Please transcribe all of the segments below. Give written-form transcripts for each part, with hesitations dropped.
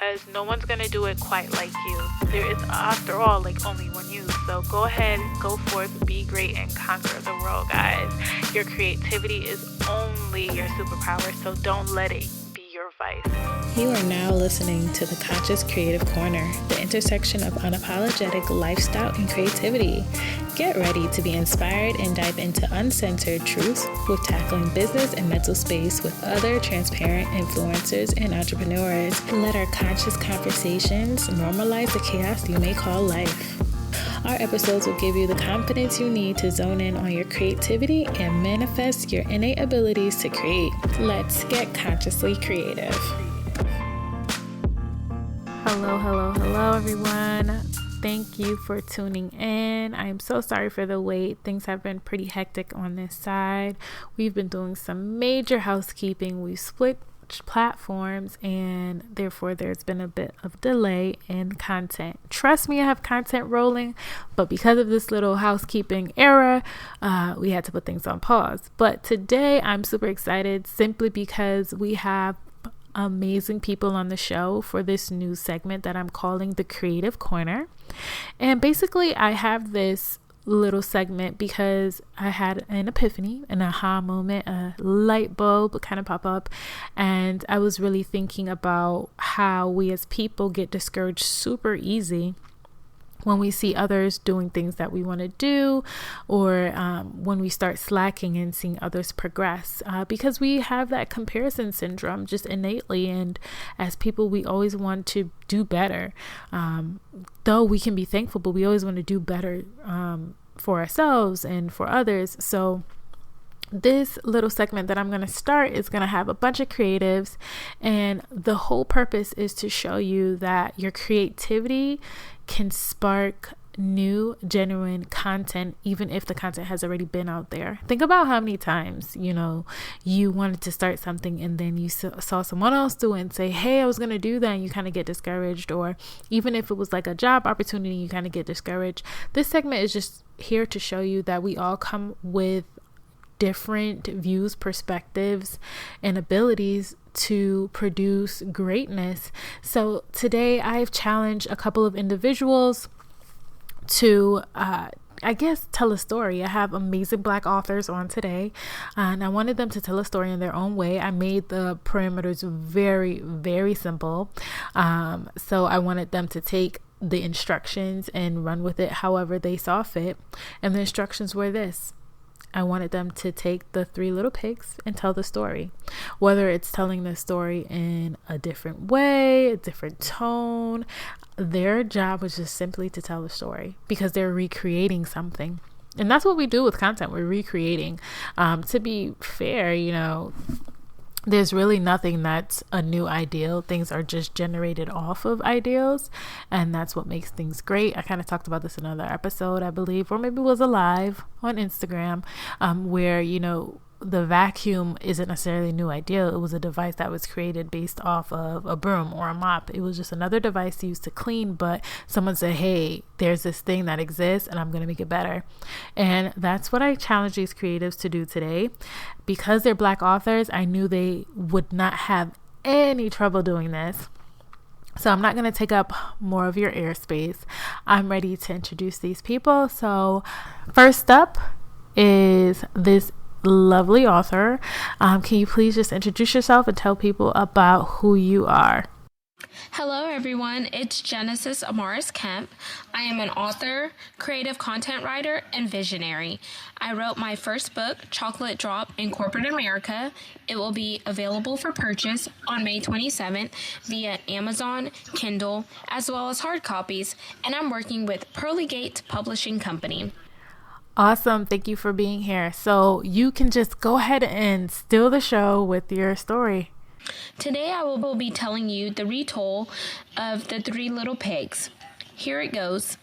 because no one's going to do it quite like you. There is, after all, like only one you. So go ahead, go forth, be great, and conquer the world, guys. Your creativity is only your superpower, so don't let it be your vice. You are now listening to the Conscious Creative Corner, the intersection of unapologetic lifestyle and creativity. Get ready to be inspired and dive into uncensored truths with tackling business and mental space with other transparent influencers and entrepreneurs. Let our conscious conversations normalize the chaos you may call life. Our episodes will give you the confidence you need to zone in on your creativity and manifest your innate abilities to create. Let's get consciously creative. Hello, everyone. Thank you for tuning in. I am so sorry for the wait. Things have been pretty hectic on this side. We've been doing some major housekeeping. We split platforms and therefore there's been a bit of delay in content. Trust me, I have content rolling, but because of this little housekeeping error, we had to put things on pause. But today I'm super excited simply because we have amazing people on the show for this new segment that I'm calling the Creative Corner. And basically I have this little segment because I had an epiphany, an aha moment, a light bulb kind of pop up, and I was really thinking about how we as people get discouraged super easy when we see others doing things that we want to do, or when we start slacking and seeing others progress, because we have that comparison syndrome just innately, and as people we always want to do better, though we can be thankful, but we always want to do better for ourselves and for others. So this little segment that I'm going to start is going to have a bunch of creatives, and the whole purpose is to show you that your creativity can spark new, genuine content, even if the content has already been out there. Think about how many times, you wanted to start something and then you saw someone else do it and say, hey, I was going to do that, and you kind of get discouraged. Or even if it was like a job opportunity, you kind of get discouraged. This segment is just here to show you that we all come with different views, perspectives, and abilities to produce greatness. So today I've challenged a couple of individuals to tell a story. I have amazing Black authors on today, and I wanted them to tell a story in their own way. I made the parameters very, very simple. So I wanted them to take the instructions and run with it however they saw fit. And the instructions were this: I wanted them to take the 3 little pigs and tell the story, whether it's telling the story in a different way, a different tone. Their job was just simply to tell the story because they're recreating something. And that's what we do with content. We're recreating. To be fair, there's really nothing that's a new ideal. Things are just generated off of ideals, and that's what makes things great. I kind of talked about this in another episode, I believe, or maybe it was a live on Instagram, where, the vacuum isn't necessarily a new ideal. It was a device that was created based off of a broom or a mop. It was just another device used to clean, but someone said, hey, there's this thing that exists and I'm going to make it better. And that's what I challenge these creatives to do today. Because they're Black authors, I knew they would not have any trouble doing this. So I'm not going to take up more of your airspace. I'm ready to introduce these people. So first up is this lovely author. Can you please just introduce yourself and tell people about who you are? Hello everyone, it's Genesis Amaris Kemp. I am an author, creative content writer, and visionary. I wrote my first book, Chocolate Drop in Corporate America. It will be available for purchase on May 27th via Amazon, Kindle, as well as hard copies, and I'm working with Pearly Gate Publishing Company. Awesome. Thank you for being here. So you can just go ahead and steal the show with your story. Today I will be telling you the retold of the 3 little pigs. Here it goes.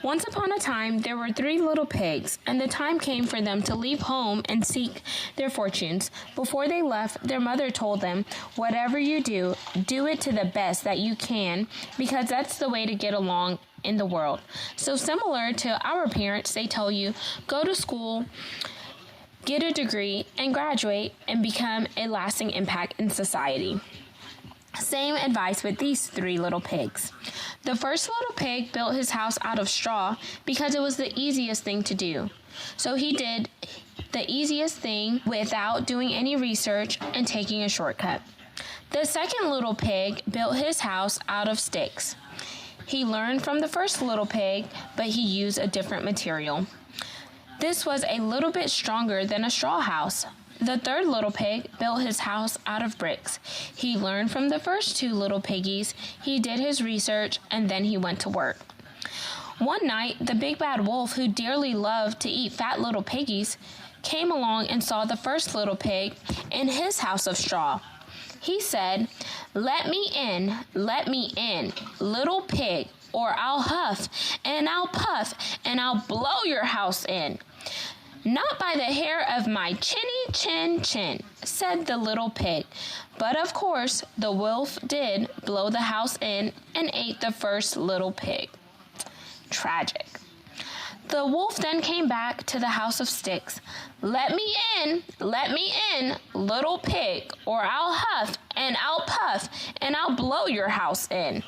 Once upon a time, there were 3 little pigs, and the time came for them to leave home and seek their fortunes. Before they left, their mother told them, whatever you do, do it to the best that you can, because that's the way to get along in the world. So similar to our parents, they tell you, go to school, get a degree, and graduate, and become a lasting impact in society. Same advice with these 3 little pigs. The first little pig built his house out of straw because it was the easiest thing to do. So he did the easiest thing without doing any research and taking a shortcut. The second little pig built his house out of sticks. He learned from the first little pig, but he used a different material. This was a little bit stronger than a straw house. The third little pig built his house out of bricks. He learned from the first 2 little piggies, he did his research, and then he went to work. One night, the big bad wolf, who dearly loved to eat fat little piggies, came along and saw the first little pig in his house of straw. He said, let me in, little pig, or I'll huff, and I'll puff, and I'll blow your house in." "Not by the hair of my chinny chin," said the little pig. But of course, the wolf did blow the house in and ate the first little pig. Tragic. The wolf then came back to the house of sticks. Let me in, little pig, or I'll huff and I'll puff and I'll blow your house in."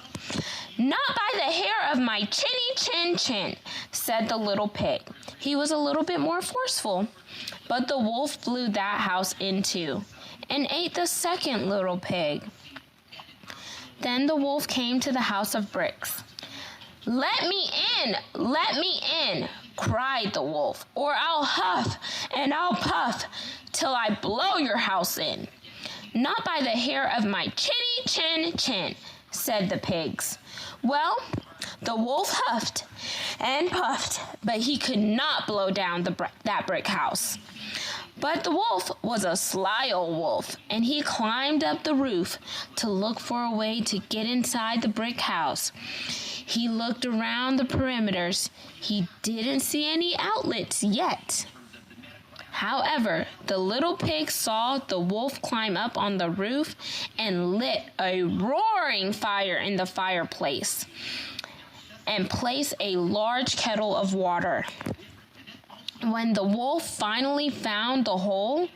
"Not by the hair of my chinny chin," said the little pig. He was a little bit more forceful, but the wolf blew that house in too and ate the second little pig. Then the wolf came to the house of bricks. Let me in, cried the wolf, "or I'll huff and I'll puff till I blow your house in." "Not by the hair of my chinny chin," said the pigs. Well, the wolf huffed and puffed, but he could not blow down that brick house. But the wolf was a sly old wolf, and he climbed up the roof to look for a way to get inside the brick house. He looked around the perimeters. He didn't see any outlets yet. However, the little pig saw the wolf climb up on the roof and lit a roaring fire in the fireplace and place a large kettle of water. When the wolf finally found the hole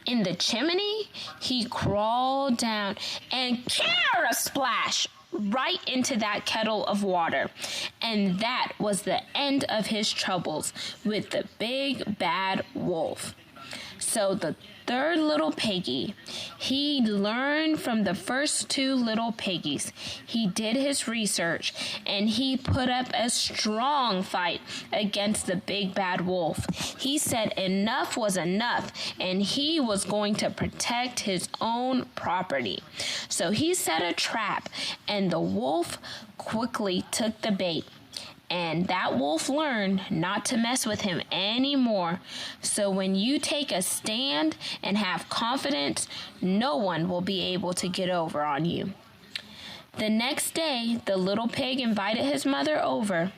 in the chimney, he crawled down and care a splash right into that kettle of water. And that was the end of his troubles with the big bad wolf. So the third little piggy, he learned from the first 2 little piggies. He did his research and he put up a strong fight against the big bad wolf. He said enough was enough and he was going to protect his own property. So he set a trap and the wolf quickly took the bait. And that wolf learned not to mess with him anymore. So when you take a stand and have confidence, no one will be able to get over on you. The next day, the little pig invited his mother over.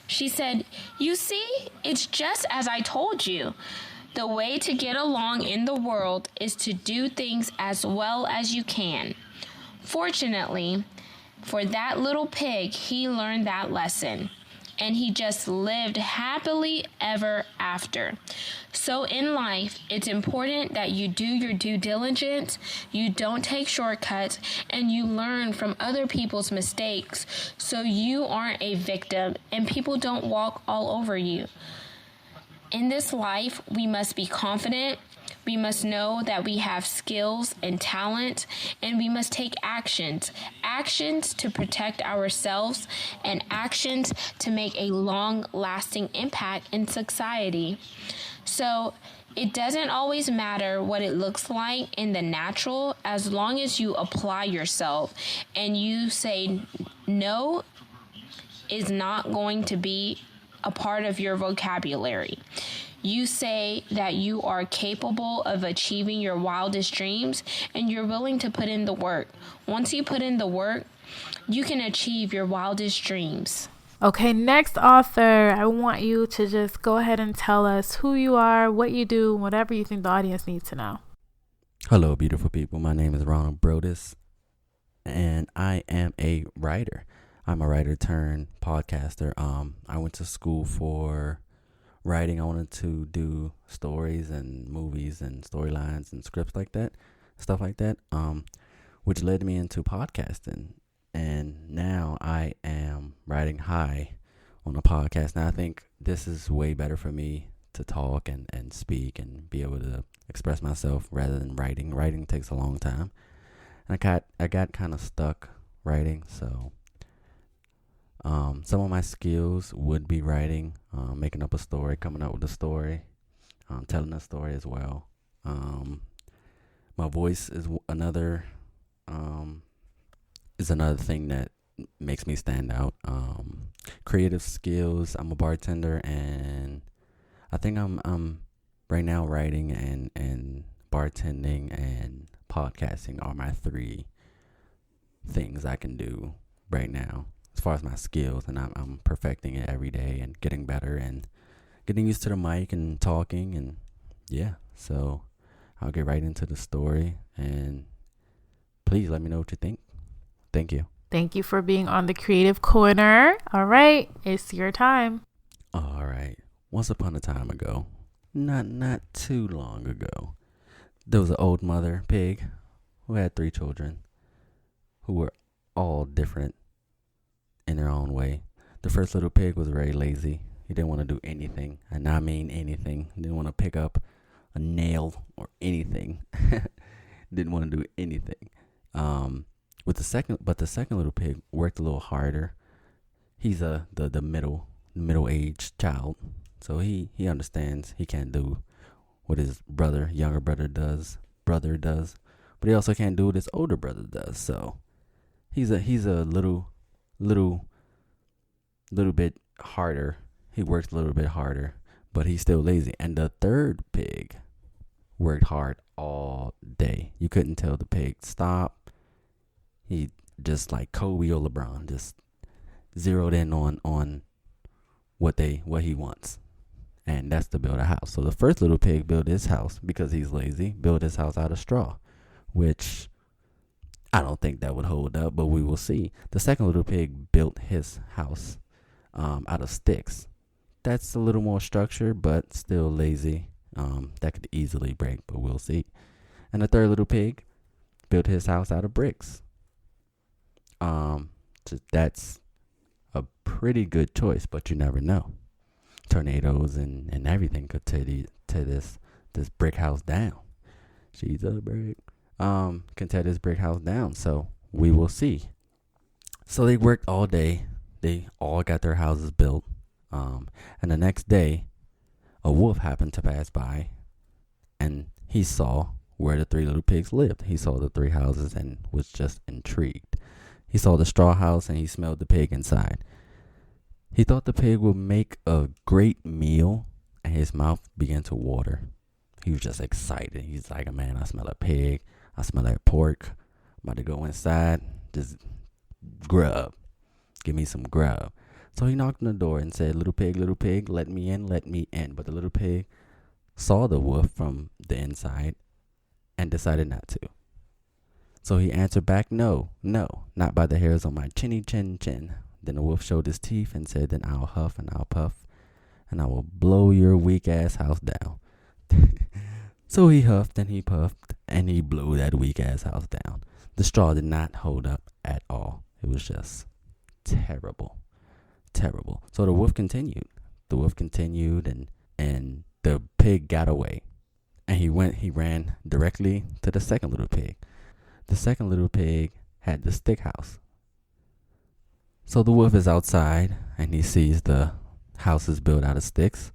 She said, "You see, it's just as I told you. The way to get along in the world is to do things as well as you can." Fortunately, for that little pig, he learned that lesson. And he just lived happily ever after. So in life, it's important that you do your due diligence, you don't take shortcuts, and you learn from other people's mistakes so you aren't a victim and people don't walk all over you. In this life, we must be confident. We must know that we have skills and talent, and we must take actions to protect ourselves and actions to make a long-lasting impact in society. So it doesn't always matter what it looks like in the natural as long as you apply yourself and you say no is not going to be a part of your vocabulary. You say that you are capable of achieving your wildest dreams and you're willing to put in the work. Once you put in the work, you can achieve your wildest dreams. Okay, next author, I want you to just go ahead and tell us who you are, what you do, whatever you think the audience needs to know. Hello, beautiful people. My name is Ronald Brodus, and I am a writer. I'm a writer turned podcaster. I went to school for writing. I wanted to do stories and movies and storylines and scripts like that, stuff like that. which led me into podcasting. And now I am riding high on a podcast. Now I think this is way better for me to talk and speak and be able to express myself rather than writing. Writing takes a long time. And I got kind of stuck writing, so some of my skills would be writing, making up a story, coming up with a story, telling a story as well. My voice is another thing that makes me stand out. Creative skills. I'm a bartender, and I think I'm right now writing and bartending and podcasting are my three things I can do right now as far as my skills, and I'm perfecting it every day and getting better and getting used to the mic and talking, and yeah, so I'll get right into the story, and please let me know what you think. Thank you. Thank you for being on the Creative Corner. All right, it's your time. All right. Once upon a time ago, not too long ago, there was an old mother pig who had 3 children who were all different in their own way. The first little pig was very lazy. He didn't want to do anything, and I mean anything. Didn't want to pick up a nail or anything. Didn't want to do anything. But the second little pig worked a little harder. He's the middle-aged child, so he understands he can't do what his younger brother does, but he also can't do what his older brother does. So he's a little bit harder. He works a little bit harder, but he's still lazy. And the third pig worked hard all day. You couldn't tell the pig stop. He just like Kobe or LeBron, just zeroed in on what he wants. And that's to build a house. So the first little pig built his house because he's lazy, built his house out of straw, which I don't think that would hold up, but we will see. The second little pig built his house out of sticks. That's a little more structured, but still lazy. That could easily break, but we'll see. And the third little pig built his house out of bricks. So that's a pretty good choice, but you never know. Tornadoes and everything could tear this brick house down. She's a brick. Can tear this brick house down. So we will see. So they worked all day. They all got their houses built. And the next day, a wolf happened to pass by, and he saw where the 3 little pigs lived. He saw the 3 houses and was just intrigued. He saw the straw house and he smelled the pig inside. He thought the pig would make a great meal, and his mouth began to water. He was just excited. He's like, man, I smell a pig. I smell like pork. I'm about to go inside. Just grub. Give me some grub. So he knocked on the door and said, little pig, let me in, let me in. But the little pig saw the wolf from the inside and decided not to. So he answered back, no, not by the hairs on my chinny chin chin. Then the wolf showed his teeth and said, then I'll huff and I'll puff, and I will blow your weak ass house down. So he huffed and he puffed and he blew that weak ass house down. The straw did not hold up at all. It was just terrible. So the wolf continued. And the pig got away. And he ran directly to the second little pig. The second little pig had the stick house. So the wolf is outside and he sees the house is built out of sticks.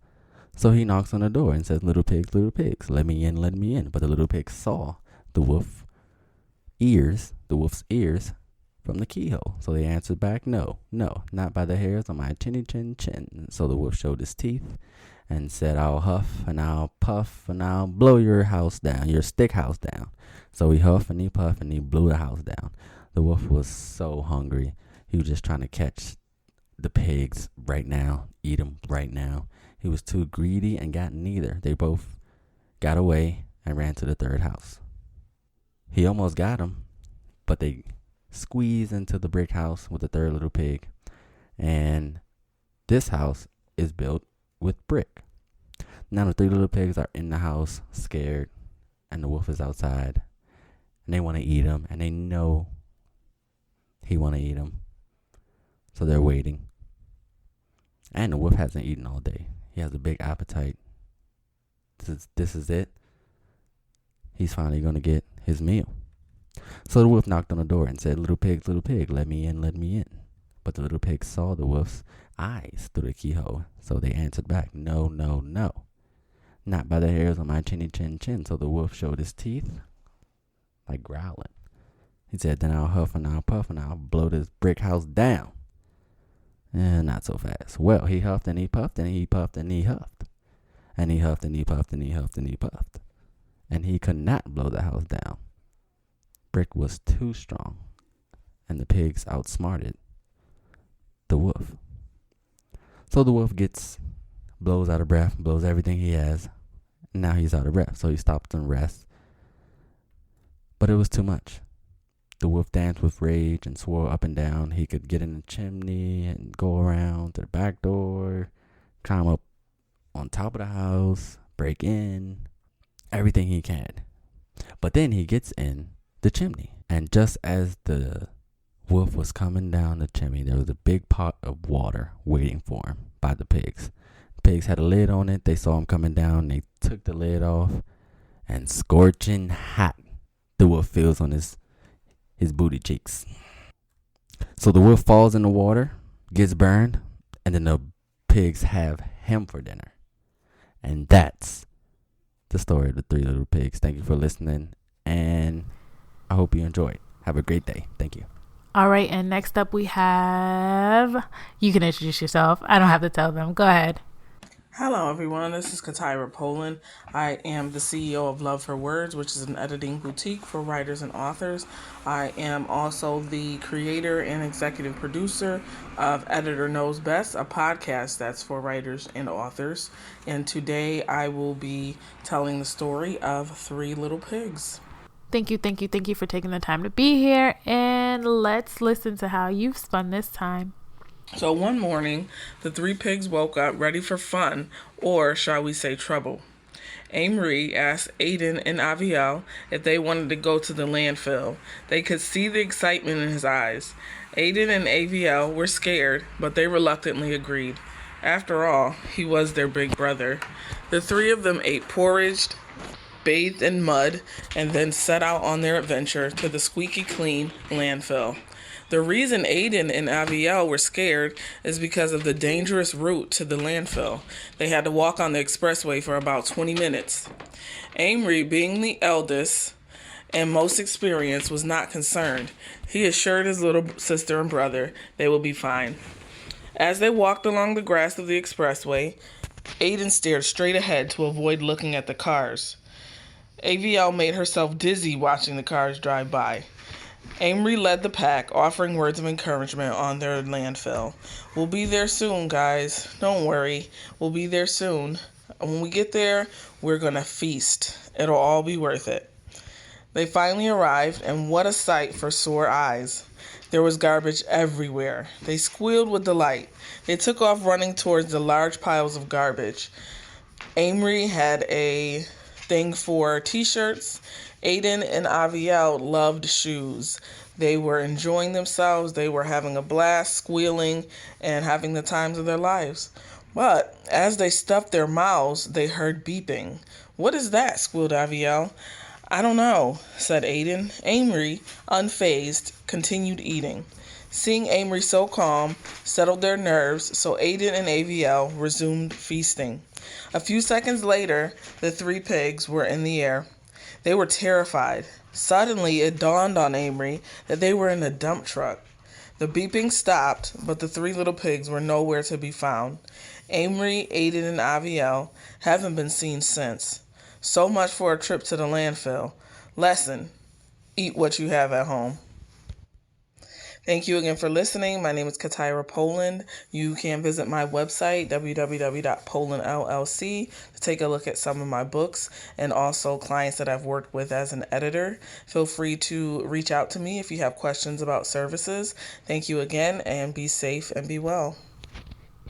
So he knocks on the door and says, little pigs, let me in. But the little pig saw the wolf's ears from the keyhole. So they answered back, no, not by the hairs on my chinny chin chin. So the wolf showed his teeth and said, I'll huff and I'll puff and I'll blow your house down, your stick house down. So he huffed and he puffed and he blew the house down. The wolf was so hungry. He was just trying to catch the pigs right now, eat them right now. He was too greedy and got neither. They both got away and ran to the third house. He almost got them, but they squeezed into the brick house with the third little pig. And this house is built with brick. Now the 3 little pigs are in the house, scared, and the wolf is outside. and they want to eat him, and they know he want to eat him. So they're waiting. And the wolf hasn't eaten all day. He has a big appetite. This is it. He's finally going to get his meal. So the wolf knocked on the door and said, little pig, let me in, let me in. But the little pig saw the wolf's eyes through the keyhole. So they answered back, no, no, no. Not by the hairs on my chinny chin chin. So the wolf showed his teeth like growling. He said, then I'll huff and I'll puff and I'll blow this brick house down. And not so fast. Well, he huffed and he puffed and he puffed and he huffed. And he huffed and he puffed and he huffed and he puffed. And he could not blow the house down. Brick was too strong. And the pigs outsmarted the wolf. So the wolf blows out of breath, blows everything he has. And now he's out of breath. So he stops and rests. But it was too much. The wolf danced with rage and swore up and down he could get in the chimney and go around to the back door, climb up on top of the house, break in, everything he can. But then he gets in the chimney. And just as the wolf was coming down the chimney, there was a big pot of water waiting for him by the pigs. The pigs had a lid on it. They saw him coming down. They took the lid off, and scorching hot, the wolf feels on his booty cheeks. So the wolf falls in the water, gets burned, and then the pigs have him for dinner. And that's the story of the three little pigs. Thank you for listening, and I hope you enjoyed. Have a great day. Thank you. All right, and next up we have, you can introduce yourself. I don't have to tell them. Go ahead. Hello, everyone. This is Katira Poland. I am the CEO of Love for Words, which is an editing boutique for writers and authors. I am also the creator and executive producer of Editor Knows Best, a podcast that's for writers and authors. And today I will be telling the story of Three Little Pigs. Thank you for taking the time to be here. And let's listen to how you've spun this time. So one morning, the three pigs woke up ready for fun, or shall we say trouble. Amory asked Aiden and Aviel if they wanted to go to the landfill. They could see the excitement in his eyes. Aiden and Aviel were scared, but they reluctantly agreed. After all, he was their big brother. The three of them ate porridge, bathed in mud, and then set out on their adventure to the squeaky clean landfill. The reason Aiden and Aviel were scared is because of the dangerous route to the landfill. They had to walk on the expressway for about 20 minutes. Amory, being the eldest and most experienced, was not concerned. He assured his little sister and brother they will be fine. As they walked along the grass of the expressway, Aiden stared straight ahead to avoid looking at the cars. Aviel made herself dizzy watching the cars drive by. Amory led the pack, offering words of encouragement on their landfill. We'll be there soon, guys. Don't worry. We'll be there soon. And when we get there, we're going to feast. It'll all be worth it. They finally arrived, and what a sight for sore eyes. There was garbage everywhere. They squealed with delight. They took off running towards the large piles of garbage. Amory had a thing for t-shirts. Aiden and Aviel loved shoes. They were enjoying themselves. They were having a blast, squealing, and having the times of their lives. But as they stuffed their mouths, they heard beeping. "What is that?" squealed Aviel. "I don't know," said Aiden. Amory, unfazed, continued eating. Seeing Amory so calm settled their nerves, so Aiden and Aviel resumed feasting. A few seconds later, the three pigs were in the air. They were terrified. Suddenly, it dawned on Amory that they were in a dump truck. The beeping stopped, but the three little pigs were nowhere to be found. Amory, Aiden, and Aviel haven't been seen since. So much for a trip to the landfill. Lesson: eat what you have at home. Thank you again for listening. My name is Katira Poland. You can visit my website, www.polandllc, to take a look at some of my books and also clients that I've worked with as an editor. Feel free to reach out to me if you have questions about services. Thank you again, and be safe and be well.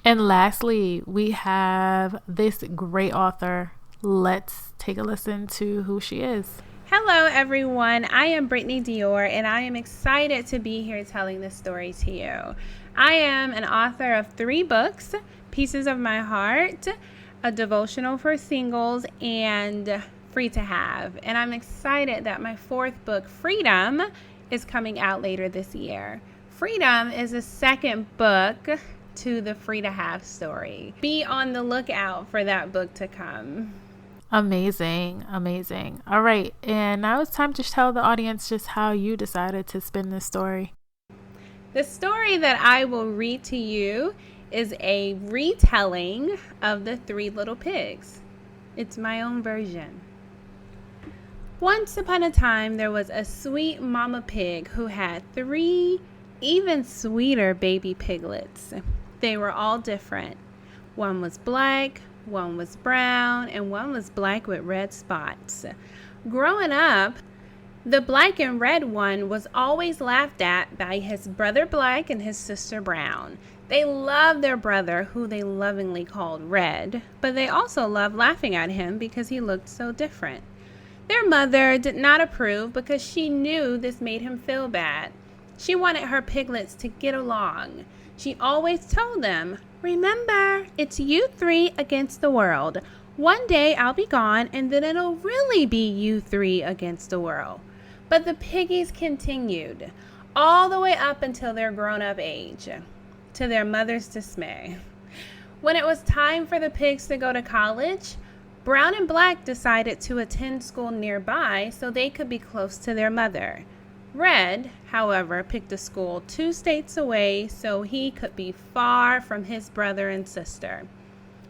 And lastly, we have this great author. Let's take a listen to who she is. Hello everyone, I am Brittany Dior and I am excited to be here telling this story to you. I am an author of 3 books, Pieces of My Heart, a devotional for singles, and Free to Have. And I'm excited that my 4th book, Freedom, is coming out later this year. Freedom is the second book to the Free to Have story. Be on the lookout for that book to come. Amazing. All right, and now it's time to tell the audience just how you decided to spin this story. The story that I will read to you is a retelling of The 3 Little Pigs. It's my own version. Once upon a time, there was a sweet mama pig who had 3 even sweeter baby piglets. They were all different. One was black, one was brown, and one was black with red spots. Growing up, the black and red one was always laughed at by his brother Black and his sister Brown. They loved their brother, who they lovingly called Red, but they also loved laughing at him because he looked so different. Their mother did not approve because she knew this made him feel bad. She wanted her piglets to get along. She always told them, "Remember, it's you 3 against the world. One day I'll be gone and then it'll really be you 3 against the world." But the piggies continued all the way up until their grown-up age, to their mother's dismay. When it was time for the pigs to go to college, Brown and Black decided to attend school nearby so they could be close to their mother. Red, however, picked a school 2 states away so he could be far from his brother and sister.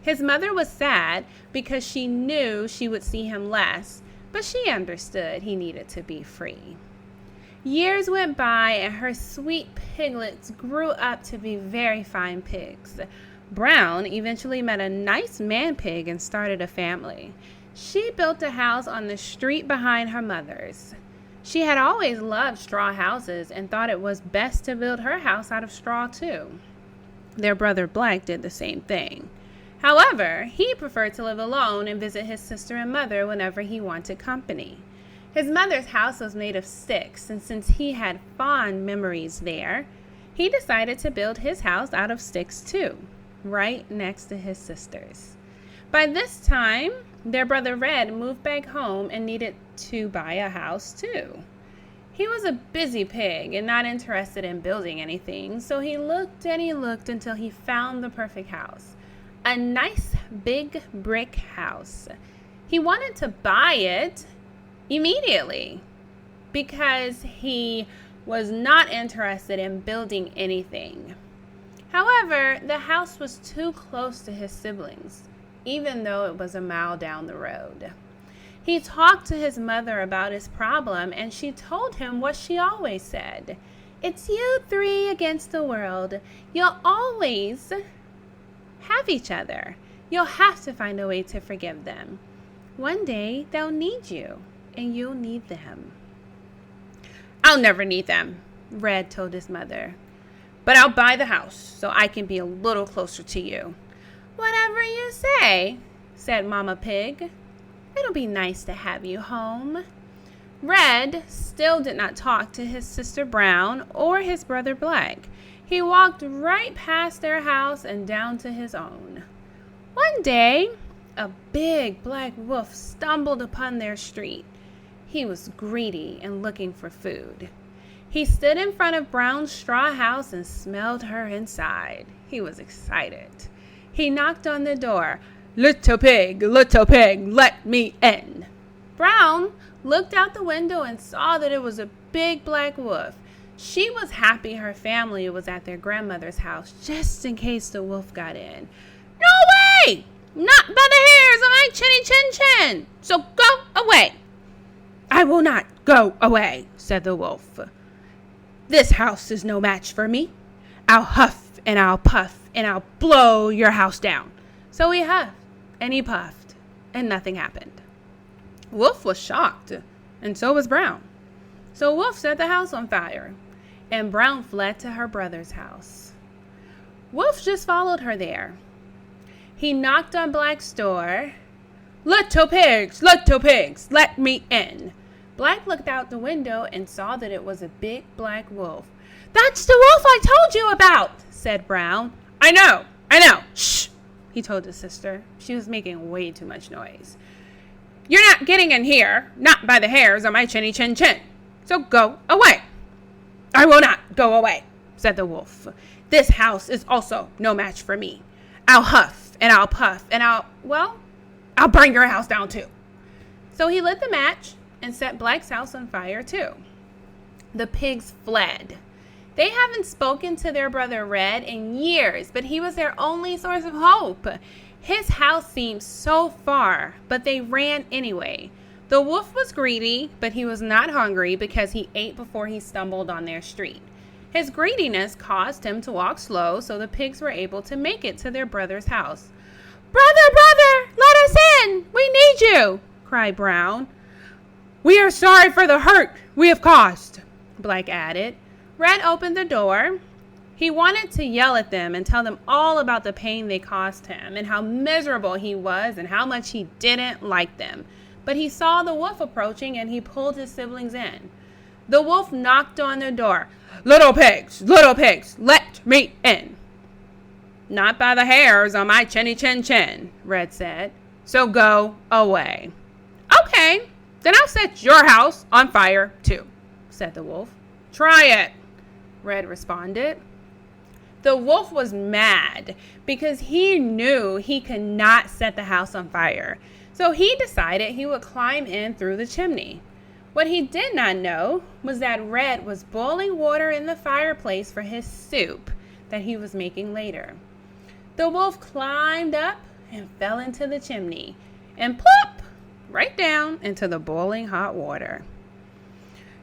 His mother was sad because she knew she would see him less, but she understood he needed to be free. Years went by and her sweet piglets grew up to be very fine pigs. Brown eventually met a nice man pig and started a family. She built a house on the street behind her mother's. She had always loved straw houses and thought it was best to build her house out of straw too. Their brother Black did the same thing. However, he preferred to live alone and visit his sister and mother whenever he wanted company. His mother's house was made of sticks, and since he had fond memories there, he decided to build his house out of sticks too, right next to his sister's. By this time, their brother Red moved back home and needed to buy a house too. He was a busy pig and not interested in building anything, so he looked and he looked until he found the perfect house. A nice big brick house. He wanted to buy it immediately because he was not interested in building anything. However, the house was too close to his siblings, even though it was a mile down the road. He talked to his mother about his problem, and she told him what she always said. "It's you 3 against the world. You'll always have each other. You'll have to find a way to forgive them. One day they'll need you, and you'll need them." "I'll never need them," Red told his mother. "But I'll buy the house so I can be a little closer to you." "Whatever you say," said Mama Pig. "It'll be nice to have you home." Red still did not talk to his sister Brown or his brother Black. He walked right past their house and down to his own. One day, a big black wolf stumbled upon their street. He was greedy and looking for food. He stood in front of Brown's straw house and smelled her inside. He was excited. He knocked on the door. Little pig, let me in." Brown looked out the window and saw that it was a big black wolf. She was happy her family was at their grandmother's house just in case the wolf got in. "No way! Not by the hairs of my chinny chin chin! So go away!" "I will not go away," said the wolf. "This house is no match for me. I'll huff and I'll puff and I'll blow your house down." So he huffed and he puffed and nothing happened. Wolf was shocked, and so was Brown. So Wolf set the house on fire, and Brown fled to her brother's house. Wolf just followed her there. He knocked on Black's door. Little pigs, let me in." Black looked out the window and saw that it was a big black wolf. "That's the wolf I told you about," said Brown. I know. Shh, he told his sister. She was making way too much noise. "You're not getting in here, not by the hairs on my chinny chin chin. So go away." "I will not go away," said the wolf. "This house is also no match for me. I'll huff and I'll puff and I'll burn your house down too." So he lit the match and set Black's house on fire too. The pigs fled. They haven't spoken to their brother Red in years, but he was their only source of hope. His house seemed so far, but they ran anyway. The wolf was greedy, but he was not hungry because he ate before he stumbled on their street. His greediness caused him to walk slow, so the pigs were able to make it to their brother's house. Brother, let us in! We need you!" cried Brown. "We are sorry for the hurt we have caused," Black added. Red opened the door. He wanted to yell at them and tell them all about the pain they caused him and how miserable he was and how much he didn't like them. But he saw the wolf approaching and he pulled his siblings in. The wolf knocked on the door. Little pigs, let me in." "Not by the hairs on my chinny chin chin," Red said. "So go away." "Okay, then I'll set your house on fire too," said the wolf. "Try it," Red responded. The wolf was mad because he knew he could not set the house on fire. So he decided he would climb in through the chimney. What he did not know was that Red was boiling water in the fireplace for his soup that he was making later. The wolf climbed up and fell into the chimney and plop, right down into the boiling hot water.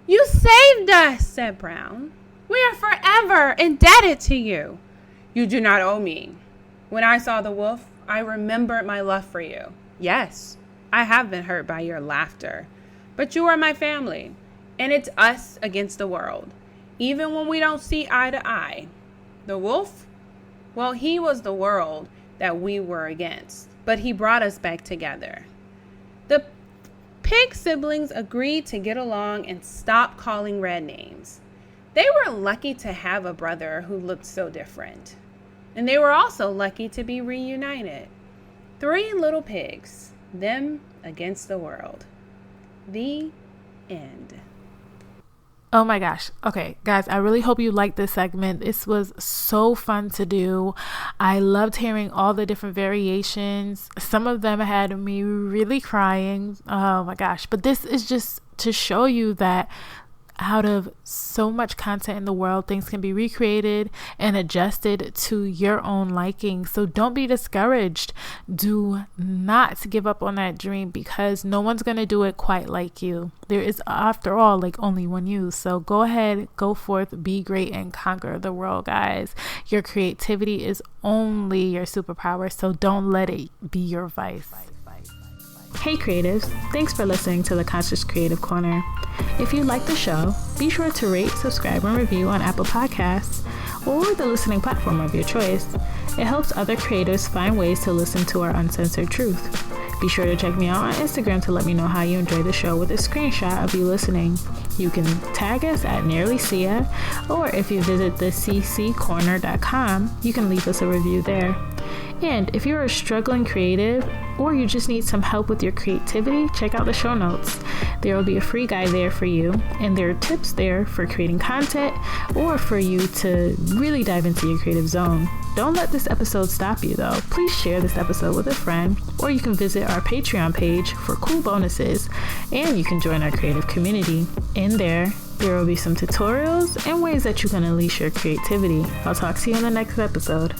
"You saved us," said Brown. "We are forever indebted to you." "You do not owe me. When I saw the wolf, I remembered my love for you. Yes, I have been hurt by your laughter. But you are my family, and it's us against the world, even when we don't see eye to eye. The wolf, well, he was the world that we were against, but he brought us back together." The pig siblings agreed to get along and stop calling Red names. They were lucky to have a brother who looked so different. And they were also lucky to be reunited. 3 little pigs, them against the world. The end. Oh my gosh. Okay, guys, I really hope you liked this segment. This was so fun to do. I loved hearing all the different variations. Some of them had me really crying. Oh my gosh. But this is just to show you that out of so much content in the world, things can be recreated and adjusted to your own liking. So don't be discouraged. Do not give up on that dream because no one's going to do it quite like you. There is, after all, like only one you. So go ahead, go forth, be great, and conquer the world, guys. Your creativity is only your superpower, so don't let it be your vice. Hey creatives, thanks for listening to the Conscious Creative Corner. If you like the show, be sure to rate, subscribe, and review on Apple Podcasts or the listening platform of your choice. It helps other creators find ways to listen to our uncensored truth. Be sure to check me out on Instagram to let me know how you enjoy the show with a screenshot of you listening. You can tag us at NearlySia, or if you visit thecccorner.com, you can leave us a review there. And if you're a struggling creative or you just need some help with your creativity, check out the show notes. There will be a free guide there for you, and there are tips there for creating content or for you to really dive into your creative zone. Don't let this episode stop you though. Please share this episode with a friend, or you can visit our Patreon page for cool bonuses, and you can join our creative community. In there will be some tutorials and ways that you can unleash your creativity. I'll talk to you in the next episode.